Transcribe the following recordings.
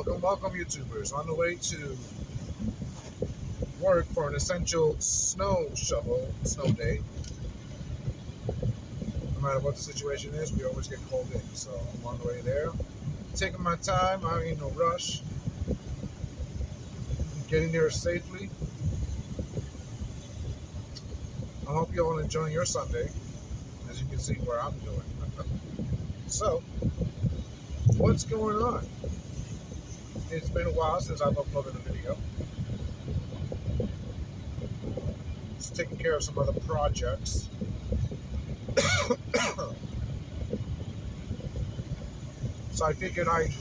Welcome, YouTubers. On the way to work for an essential snow day. No matter what the situation is, we always get called in. So I'm on the way there. Taking my time, I ain't no rush. Getting there safely. I hope you all enjoying your Sunday, as you can see where I'm doing. So, what's going on? It's been a while since I've uploaded a video. Just taking care of some other projects. So I figured I'd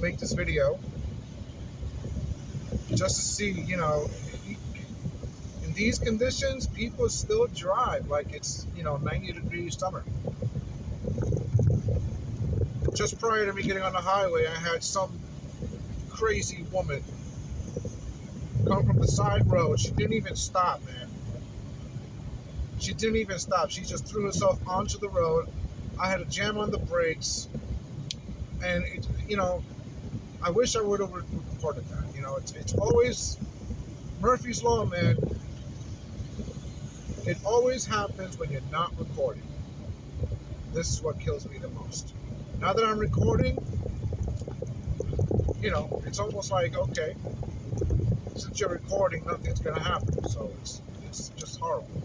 make this video just to see, in these conditions, people still drive like it's, 90 degrees summer. Just prior to me getting on the highway, I had some crazy woman come from the side road. She didn't even stop, man. She didn't even stop. She just threw herself onto the road. I had to jam on the brakes. And, I wish I would have reported that. It's always Murphy's Law, man. It always happens when you're not recording. This is what kills me the most. Now that I'm recording, it's almost like, okay, since you're recording, nothing's going to happen. So it's just horrible.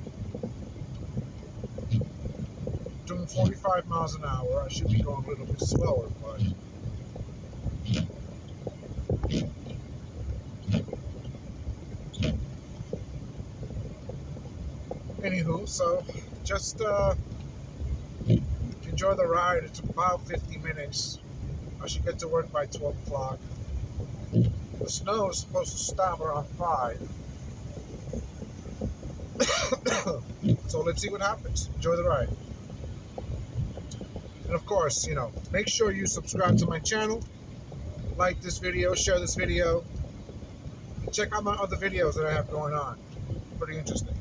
Doing 45 miles an hour, I should be going a little bit slower, but anywho, so just enjoy the ride. It's about 50 minutes. I should get to work by 12 o'clock. The snow is supposed to stop around 5. So let's see what happens. Enjoy the ride. And of course, make sure you subscribe to my channel, like this video, share this video, and check out my other videos that I have going on. Pretty interesting.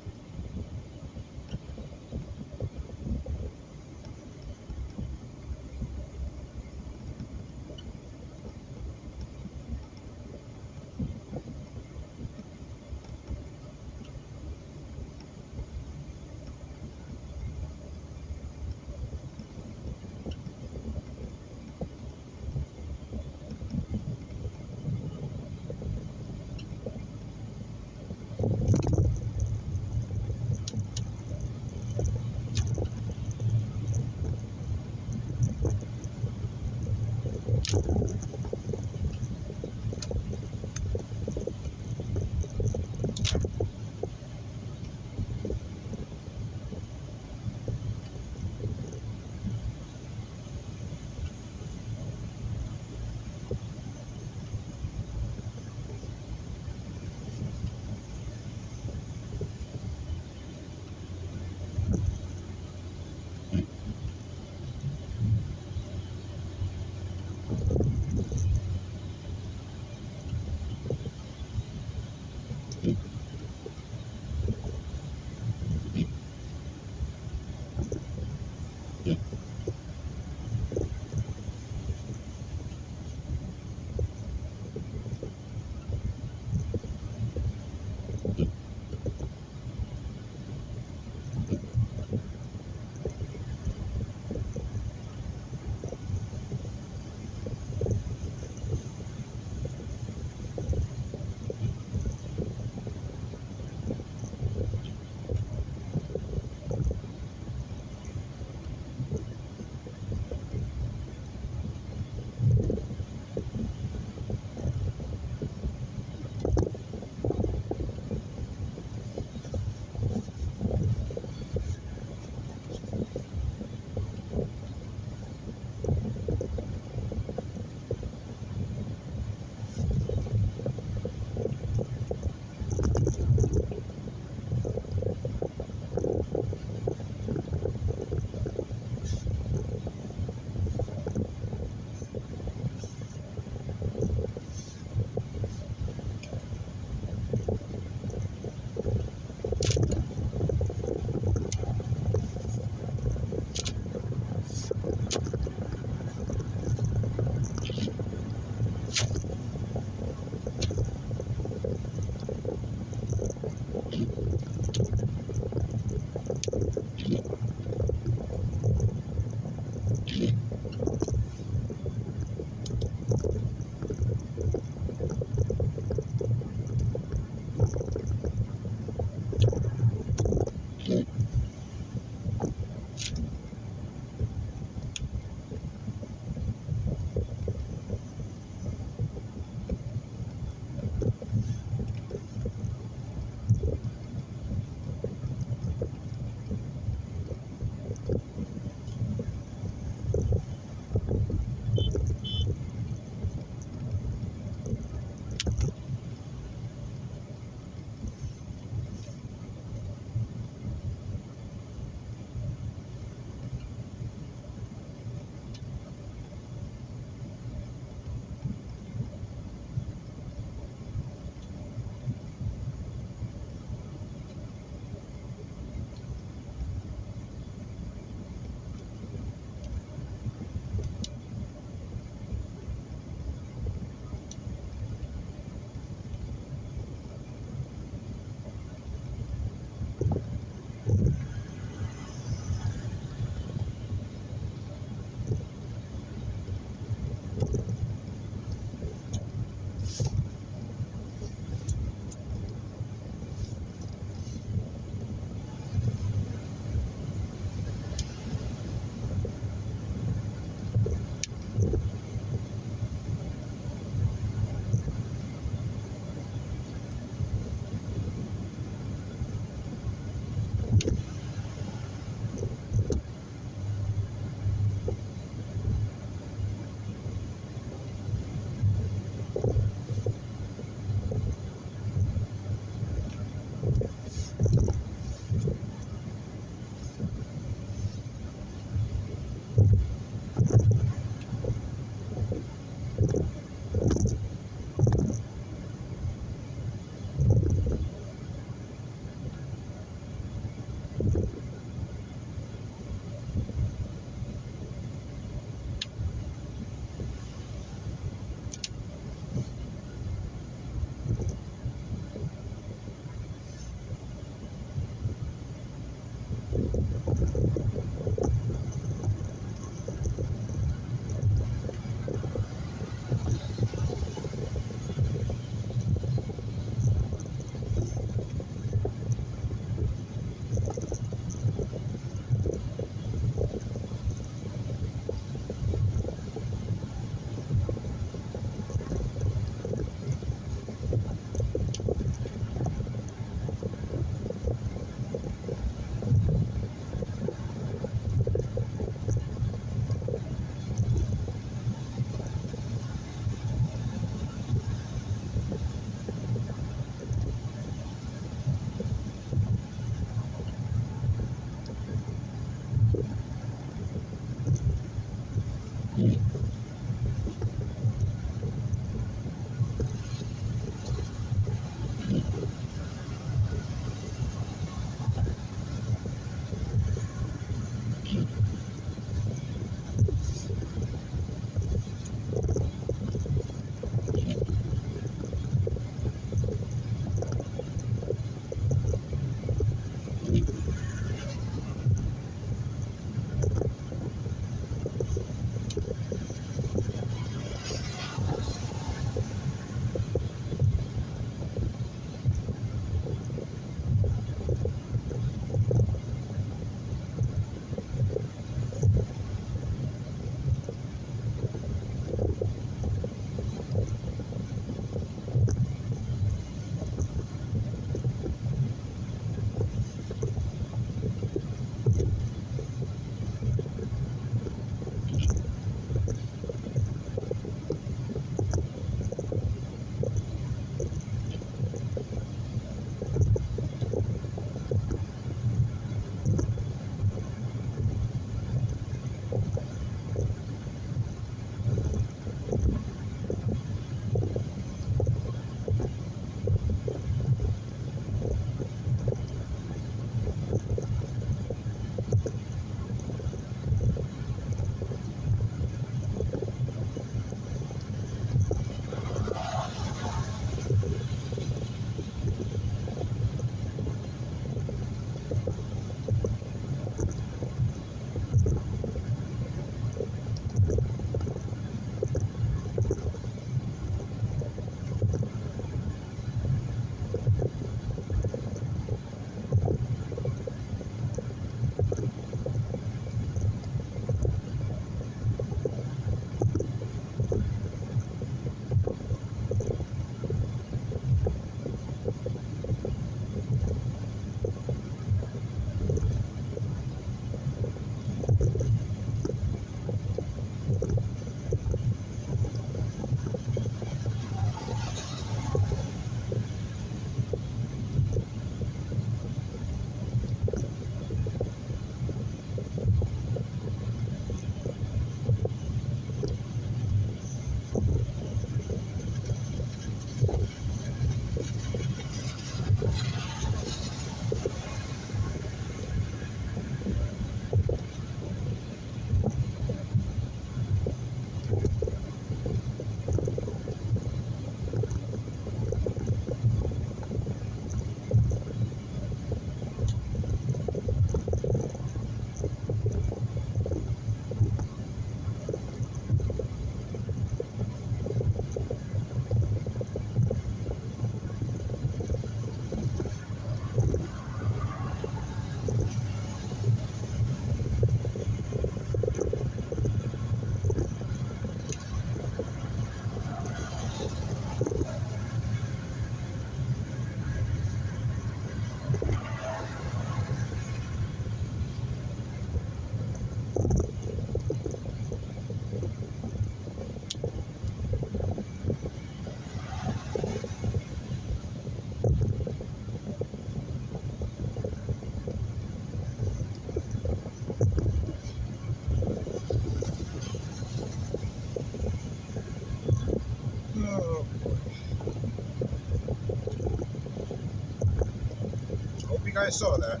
guys saw that.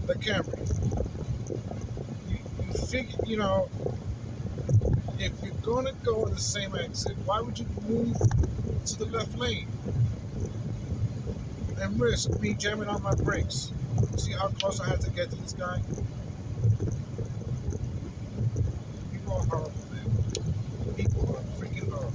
The Camry. You figure, if you're gonna go in the same exit, why would you move to the left lane and risk me jamming on my brakes? See how close I had to get to this guy? People are horrible, man. People are freaking horrible.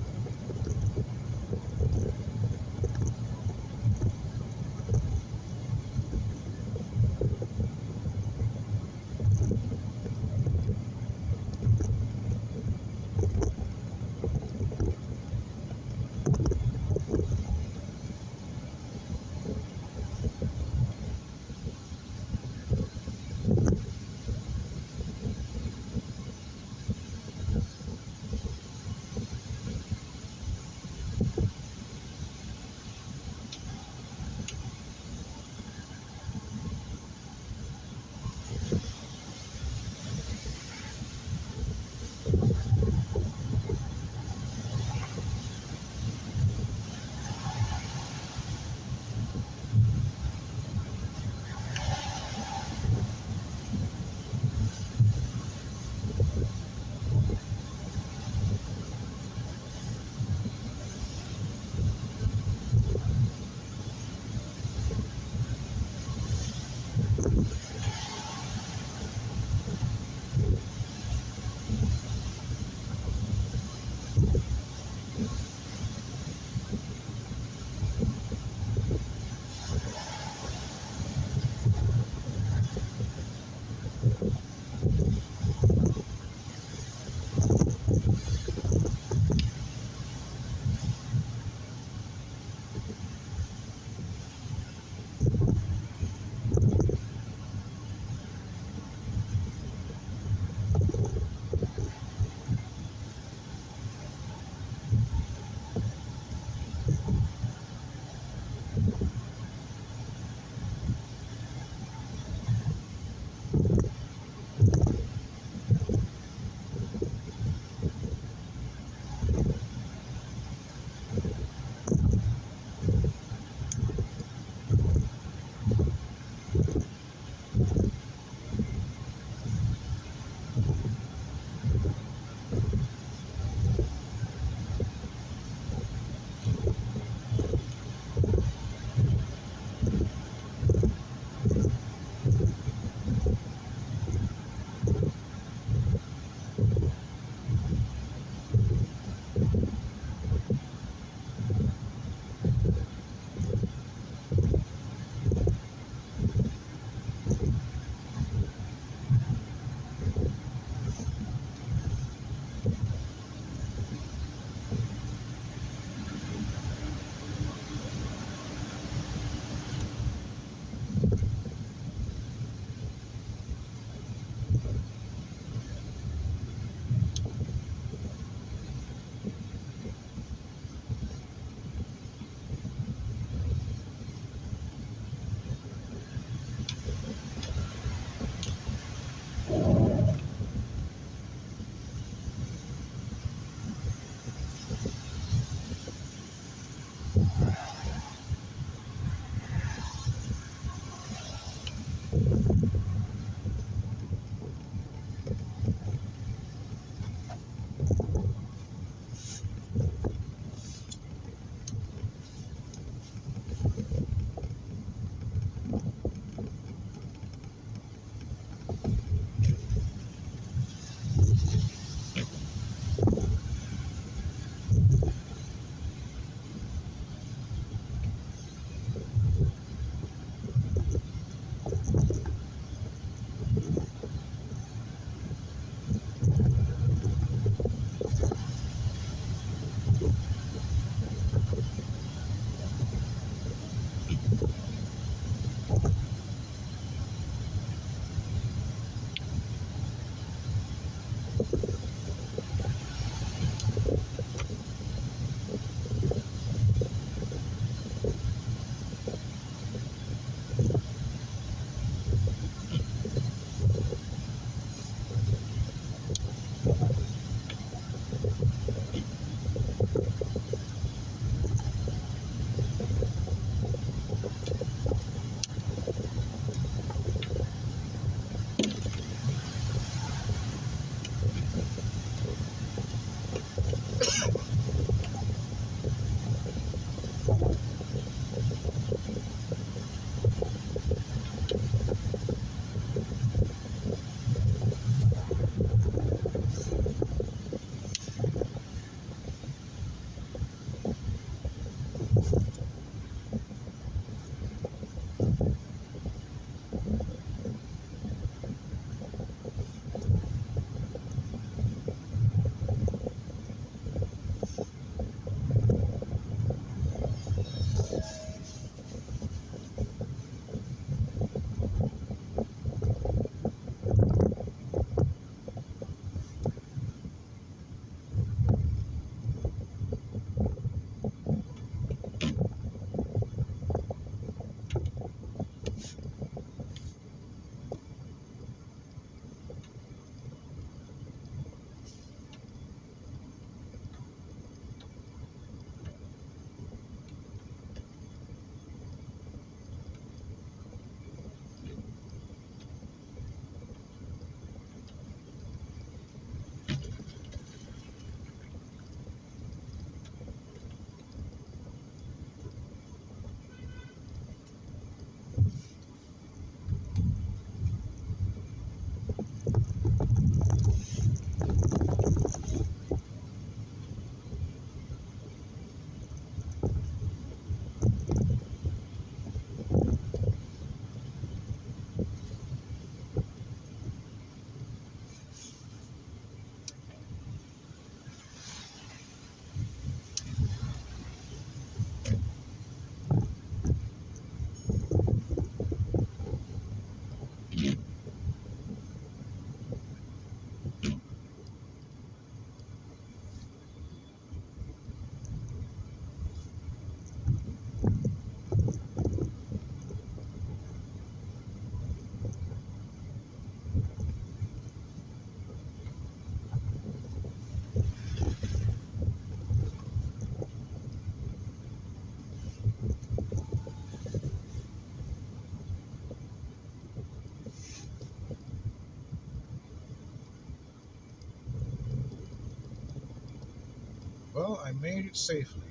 Well, I made it safely.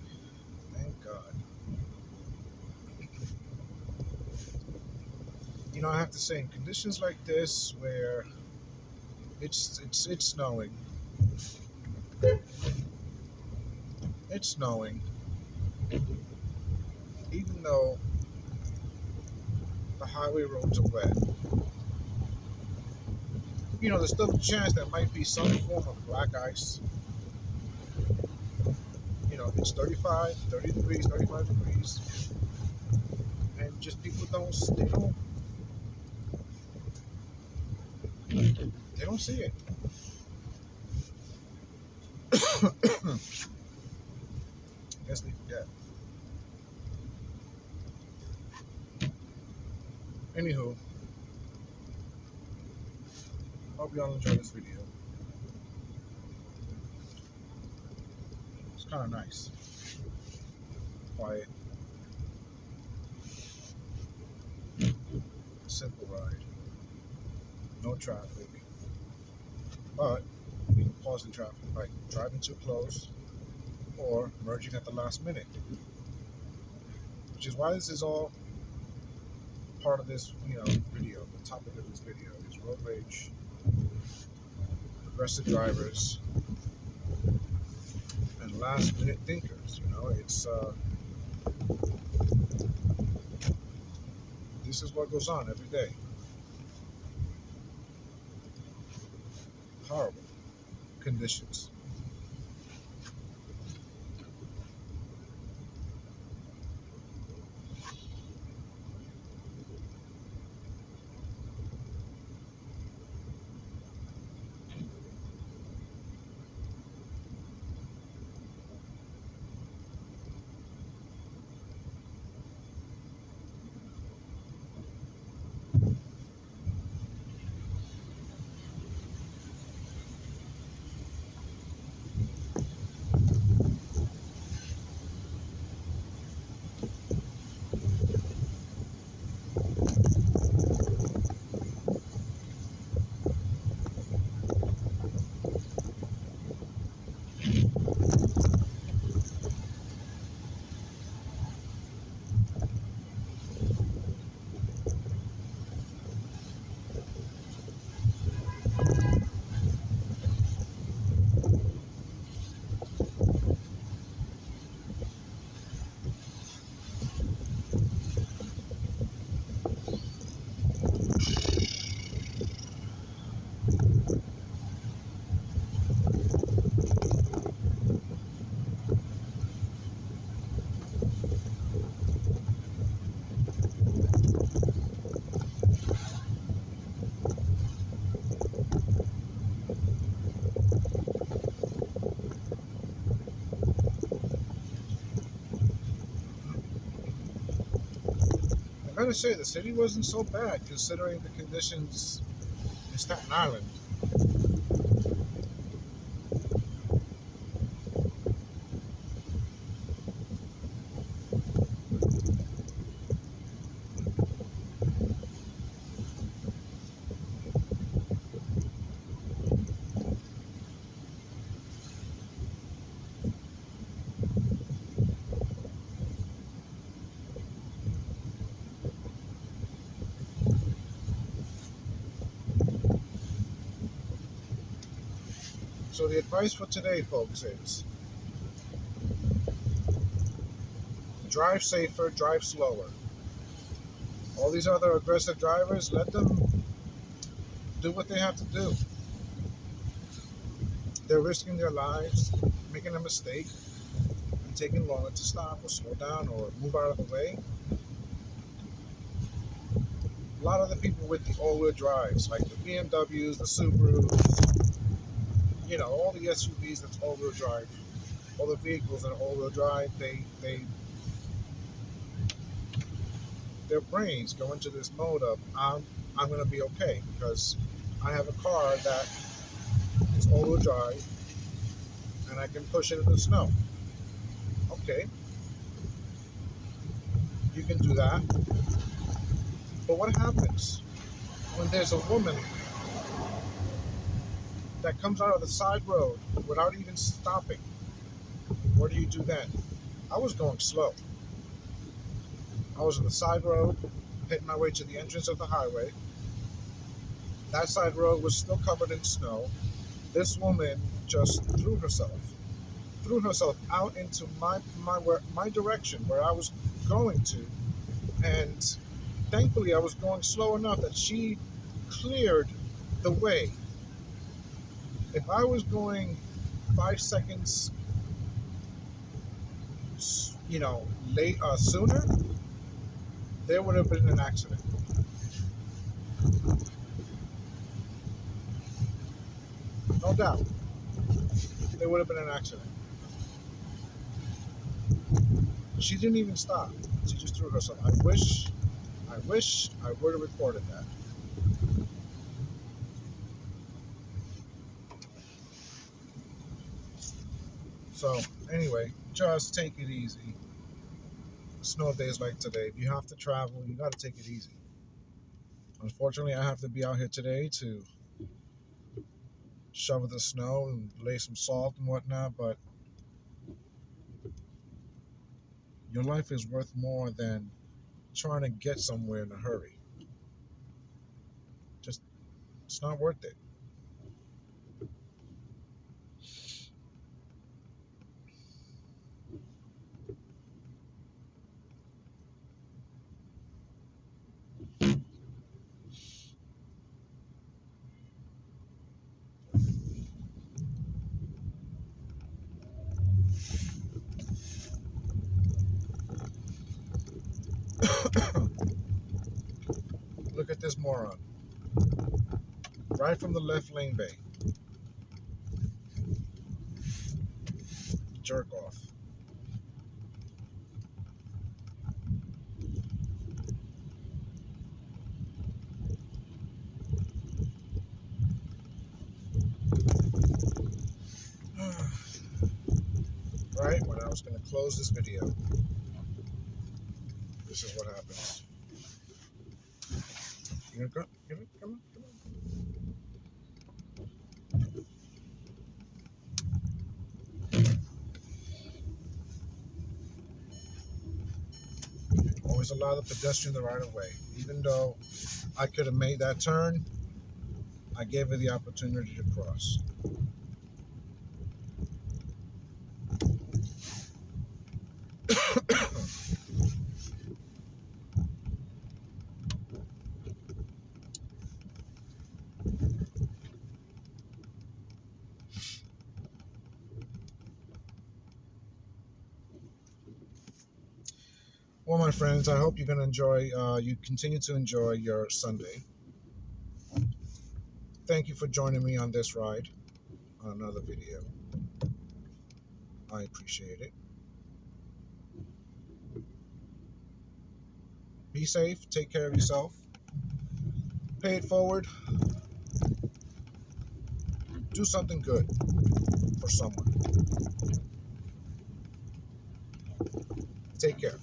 Thank God. I have to say, in conditions like this, where it's snowing, it's snowing, even though the highway roads are wet, there's still a chance there might be some form of black ice. It's 30 degrees, 35 degrees, and just people they don't see it. Guess they forget. Anywho, hope y'all enjoy this video. It's kind of nice, quiet, simple ride, no traffic, but you can pause the traffic by driving too close or merging at the last minute, which is why this is all part of this, video. The topic of this video is road rage, aggressive drivers, and last minute thinkers. It's this is what goes on every day. Horrible conditions. gotta say, the city wasn't so bad considering the conditions in Staten Island. So the advice for today, folks, is drive safer, drive slower. All these other aggressive drivers, let them do what they have to do. They're risking their lives, making a mistake, and taking longer to stop or slow down or move out of the way. A lot of the people with the all-wheel drives, like the BMWs, the Subarus, all the SUVs that's all-wheel drive, all the vehicles that are all-wheel drive, their brains go into this mode of I'm gonna be okay because I have a car that is all-wheel drive and I can push it in the snow. Okay, you can do that, but what happens when there's a woman that comes out of the side road without even stopping? What do you do then? I was going slow. I was on the side road, heading my way to the entrance of the highway. That side road was still covered in snow. This woman just threw herself out into my direction where I was going to, and thankfully I was going slow enough that she cleared the way. If I was going 5 seconds, late sooner, there would have been an accident. No doubt, there would have been an accident. She didn't even stop. She just threw herself. I wish I would have reported that. So anyway, just take it easy. Snow days like today, if you have to travel, you got to take it easy. Unfortunately, I have to be out here today to shovel the snow and lay some salt and whatnot, but your life is worth more than trying to get somewhere in a hurry. Just, it's not worth it. Look at this moron. Right from the left lane bay. Jerk off. Right when I was going to close this video, this is what happens. You gonna go? Come on. Always allow the pedestrian the right of way. Even though I could have made that turn, I gave her the opportunity to cross. Well, my friends, I hope you're going to enjoy, you continue to enjoy your Sunday. Thank you for joining me on this ride on another video. I appreciate it. Be safe. Take care of yourself. Pay it forward. Do something good for someone. Take care.